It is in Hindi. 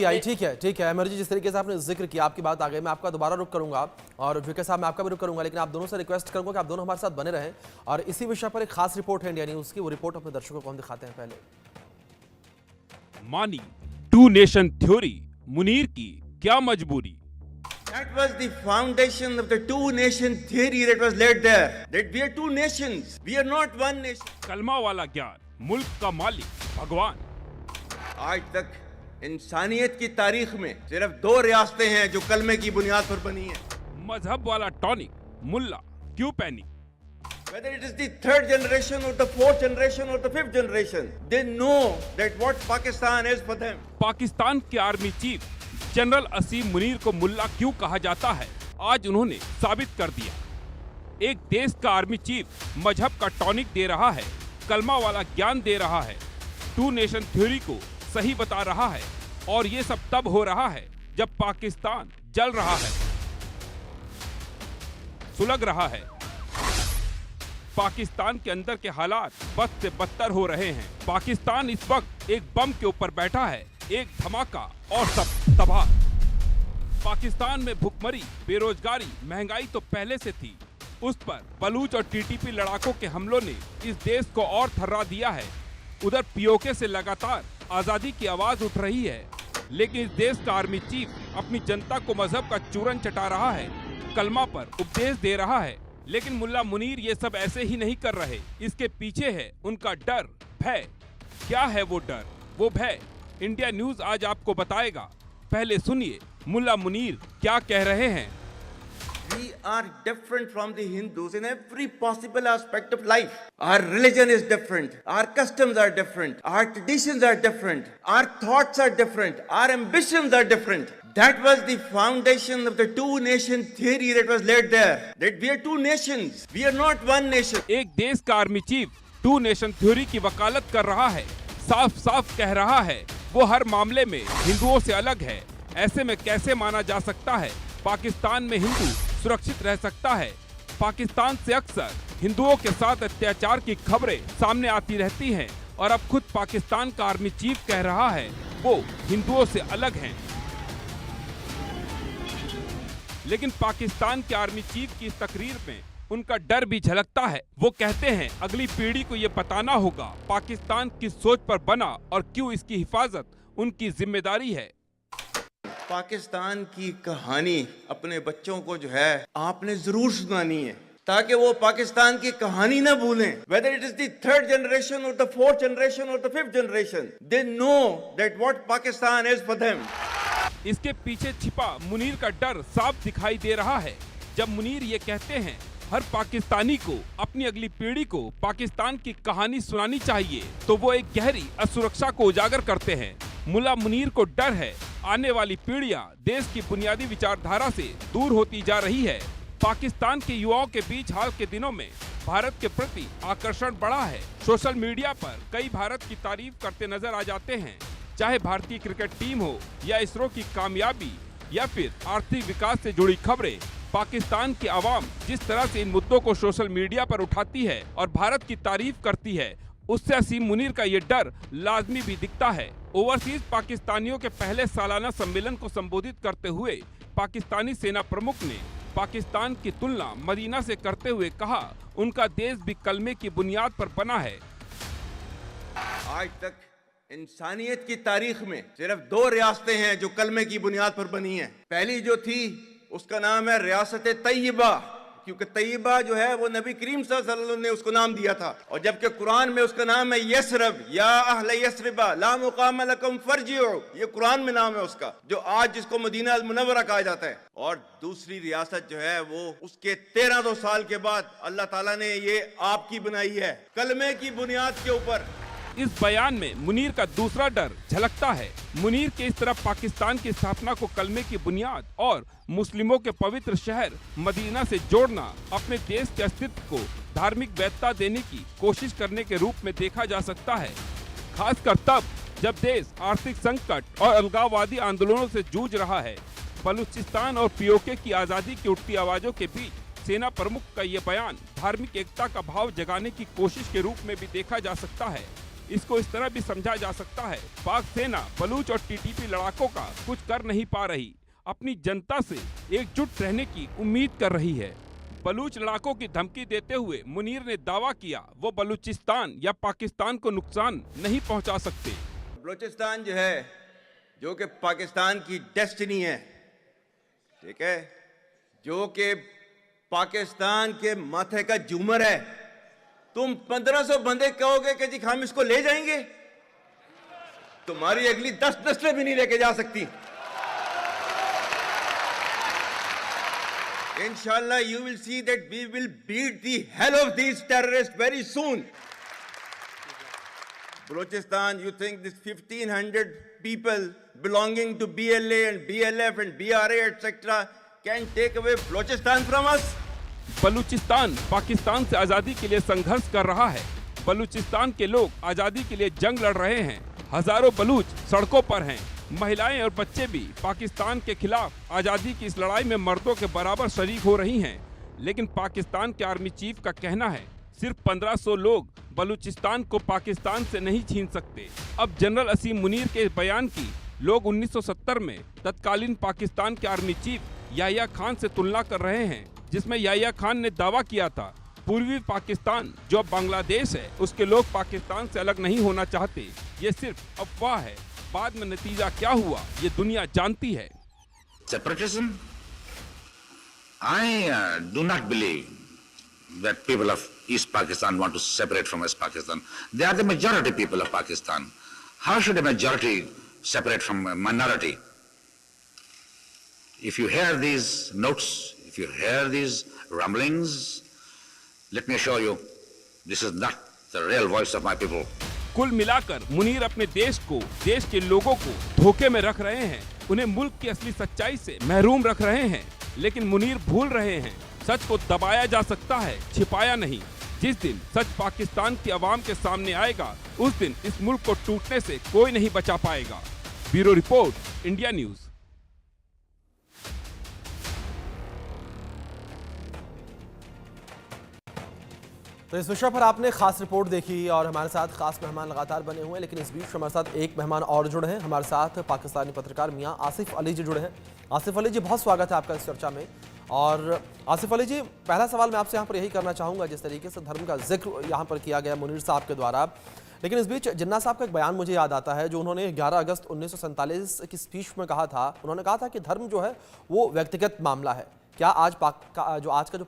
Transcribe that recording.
आई ठीक है अमर जी, जिस तरीके से आपने जिक्र किया आपकी बात आ गई, मैं आपका दोबारा रुक करूंगा और विके साहब मैं आपका भी रुक करूंगा, लेकिन आप दोनों से रिक्वेस्ट करूंगा कि आप दोनों हमारे साथ बने रहें और इसी विषय पर एक खास रिपोर्ट है इंडिया न्यूज की, वो रिपोर्ट अपने दर्शकों को हम दिखाते हैं। पहले मानी टू नेशन थ्योरी, मुनीर की क्या मजबूरी। That was the foundation of the two-nation theory that was laid there. That we are two nations. We are not one nation. कलमा वाला ज्ञान, मुल्क का मालिक भगवान। आज तक इंसानियत की तारीख में सिर्फ 2 रियासतें हैं जो कलमे की बुनियाद पर बनी हैं। मजहब वाला टॉनिक, मुल्ला क्यों panic. Whether it is the 3rd generation or the 4th generation or the 5th generation, they know that what Pakistan is for them. Pakistan के आर्मी चीफ जनरल असीम मुनीर को मुल्ला क्यों कहा जाता है, आज उन्होंने साबित कर दिया। एक देश का आर्मी चीफ मजहब का टॉनिक दे रहा है, कलमा वाला ज्ञान दे रहा है, टू नेशन थ्योरी को सही बता रहा है, और ये सब तब हो रहा है जब पाकिस्तान जल रहा है, सुलग रहा है। पाकिस्तान के अंदर के हालात बद से बदतर हो रहे हैं। पाकिस्तान इस वक्त एक बम के ऊपर बैठा है, एक धमाका और सब तबाह। पाकिस्तान में भुखमरी, बेरोजगारी, महंगाई तो पहले से थी, उस पर बलूच और टीटीपी लड़ाकों के हमलों ने इस देश को और थर्रा दिया है। उधर पीओके से लगातार आजादी की आवाज उठ रही है, लेकिन इस देश का आर्मी चीफ अपनी जनता को मजहब का चूरन चटा रहा है, कलमा पर उपदेश दे रहा है। लेकिन मुल्ला मुनीर ये सब ऐसे ही नहीं कर रहे, इसके पीछे है उनका डर, भय। क्या है वो डर, वो भय, इंडिया न्यूज आज आपको बताएगा। पहले सुनिए मुल्ला मुनीर क्या कह रहे हैं। We are different from the Hindus in every possible aspect of life. Our religion is different. Our customs are different. Our traditions are different. Our thoughts are different. Our ambitions are different. That was the foundation of the two-nation theory that was laid there. That we are two nations. We are not one nation. एक देश का army chief two nation theory की वकालत कर रहा है, साफ साफ कह रहा है वो हर मामले में हिंदुओं से अलग है। ऐसे में कैसे माना जा सकता है पाकिस्तान में हिंदू सुरक्षित रह सकता है। पाकिस्तान से अक्सर हिंदुओं के साथ अत्याचार की खबरें सामने आती रहती हैं और अब खुद पाकिस्तान का आर्मी चीफ कह रहा है वो हिंदुओं से अलग हैं। लेकिन पाकिस्तान के आर्मी चीफ की इस तकरीर में उनका डर भी झलकता है। वो कहते हैं अगली पीढ़ी को ये बताना होगा पाकिस्तान किस सोच पर बना और क्यों इसकी हिफाजत उनकी जिम्मेदारी है। पाकिस्तान की कहानी अपने बच्चों को जो है आपने जरूर सुनानी है, ताकि वो पाकिस्तान की कहानी ना भूलें। Whether it is the 3rd generation or the 4th generation or the 5th generation, they know that what Pakistan is for them. इसके पीछे छिपा मुनीर का डर साफ दिखाई दे रहा है। जब मुनीर ये कहते हैं हर पाकिस्तानी को अपनी अगली पीढ़ी को पाकिस्तान की कहानी सुनानी चाहिए, तो वो एक गहरी असुरक्षा को उजागर करते हैं। मुल्ला मुनीर को डर है आने वाली पीढ़ियां देश की बुनियादी विचारधारा से दूर होती जा रही है। पाकिस्तान के युवाओं के बीच हाल के दिनों में भारत के प्रति आकर्षण बढ़ा है। सोशल मीडिया पर कई भारत की तारीफ करते नजर आ जाते हैं, चाहे भारतीय क्रिकेट टीम हो या इसरो की कामयाबी या फिर आर्थिक विकास से जुड़ी खबरें। पाकिस्तान की आवाम जिस तरह से इन मुद्दों को सोशल मीडिया पर उठाती है और भारत की तारीफ करती है, उससे असीम मुनीर का ये डर लाजमी भी दिखता है। ओवरसीज पाकिस्तानियों के पहले सालाना सम्मेलन को संबोधित करते हुए पाकिस्तानी सेना प्रमुख ने पाकिस्तान की तुलना मदीना से करते हुए कहा उनका देश भी कलमे की बुनियाद पर बना है। आज तक इंसानियत की तारीख में सिर्फ 2 रियासतें हैं जो कलमे की बुनियाद पर बनी हैं। पहली जो थी उसका नाम है रियासत तैयबा, क्योंकि तैयबा जो है वो नबी करीम सल्लल्लाहु अलैहि वसल्लम ने उसको नाम दिया था, और जबकि कुरान में उसका नाम है यसरब, या अहले यसरिबा ला मुकाम लकुम फरजिउ, ये कुरान में नाम है उसका, जो आज जिसको मदीना अल मुनव्वरा कहा जाता है। और दूसरी रियासत जो है वो उसके 1300 साल के बाद अल्लाह ताला ने ये आपकी बनाई है, कलमे की बुनियाद के ऊपर। इस बयान में मुनीर का दूसरा डर झलकता है। मुनीर के इस तरफ पाकिस्तान की स्थापना को कलमे की बुनियाद और मुस्लिमों के पवित्र शहर मदीना से जोड़ना अपने देश के अस्तित्व को धार्मिक वैधता देने की कोशिश करने के रूप में देखा जा सकता है, खासकर तब जब देश आर्थिक संकट और अलगाववादी आंदोलनों से जूझ रहा है। बलूचिस्तान और पीओके की आजादी की उठती आवाजों के बीच सेना प्रमुख का ये बयान धार्मिक एकता का भाव जगाने की कोशिश के रूप में भी देखा जा सकता है। इसको इस तरह भी समझा जा सकता है, पाक सेना बलूच और टीटीपी लड़ाकों का कुछ कर नहीं पा रही, अपनी जनता से एकजुट रहने की उम्मीद कर रही है। बलूच लड़ाकों की धमकी देते हुए मुनीर ने दावा किया वो बलूचिस्तान या पाकिस्तान को नुकसान नहीं पहुंचा सकते। बलूचिस्तान जो है, जो कि पाकिस्तान की डेस्टिनी है, ठीक है, जो कि पाकिस्तान के माथे का झूमर है, तुम 1500 बंदे कहोगे कि जी हम इसको ले जाएंगे, तुम्हारी अगली 10 नस्लें भी नहीं लेके जा सकती। Inshallah, you will see that we will beat the hell of these terrorists very soon. Balochistan, you think this 1500 people belonging to BLA and BLF and BRA, etc., can take away Balochistan from us? Balochistan Pakistan से आजादी के लिए संघर्ष कर रहा है। बलूचिस्तान के लोग आजादी के लिए जंग लड़ रहे हैं। हजारों बलूच सड़कों पर हैं। महिलाएं और बच्चे भी पाकिस्तान के खिलाफ आजादी की इस लड़ाई में मर्दों के बराबर शरीक हो रही हैं। लेकिन पाकिस्तान के आर्मी चीफ का कहना है सिर्फ 1500 लोग बलूचिस्तान को पाकिस्तान से नहीं छीन सकते। अब जनरल असीम मुनीर के बयान की लोग 1970 में तत्कालीन पाकिस्तान के आर्मी चीफ याह्या खान से तुलना कर रहे हैं, जिसमें याह्या खान ने दावा किया था पूर्वी पाकिस्तान जो अब बांग्लादेश है उसके लोग पाकिस्तान से अलग नहीं होना चाहते। ये सिर्फ अफवाह है। बाद में नतीजा क्या हुआ ये दुनिया जानती है। Separatism? I do not believe that people of East Pakistan want to separate from West Pakistan. They are the majority people of Pakistan. How should a majority separate from a minority? If you hear these notes, if you hear these rumblings, let me assure you, this is not the real voice of my people. कुल मिलाकर मुनीर अपने देश को, देश के लोगों को धोखे में रख रहे हैं, उन्हें मुल्क की असली सच्चाई से महरूम रख रहे हैं। लेकिन मुनीर भूल रहे हैं सच को दबाया जा सकता है, छिपाया नहीं। जिस दिन सच पाकिस्तान की आवाम के सामने आएगा उस दिन इस मुल्क को टूटने से कोई नहीं बचा पाएगा। Bureau report, India news. तो इस विषय पर आपने खास रिपोर्ट देखी और हमारे साथ खास मेहमान लगातार बने हुए हैं, लेकिन इस बीच हमारे साथ एक मेहमान और जुड़े हैं। हमारे साथ पाकिस्तानी पत्रकार मियां आसिफ अली जी जुड़े हैं। आसिफ अली जी, बहुत स्वागत है आपका इस चर्चा में। और आसिफ अली जी, पहला सवाल मैं आपसे यहाँ पर यही करना चाहूँगा, जिस तरीके से धर्म का जिक्र यहाँ पर किया गया मुनीर साहब के द्वारा, लेकिन इस बीच जिन्ना साहब का एक बयान मुझे याद आता है जो उन्होंने 11 अगस्त 1947 की स्पीच में कहा था। उन्होंने कहा था कि धर्म जो है वो व्यक्तिगत मामला है। क्या आज आज का जो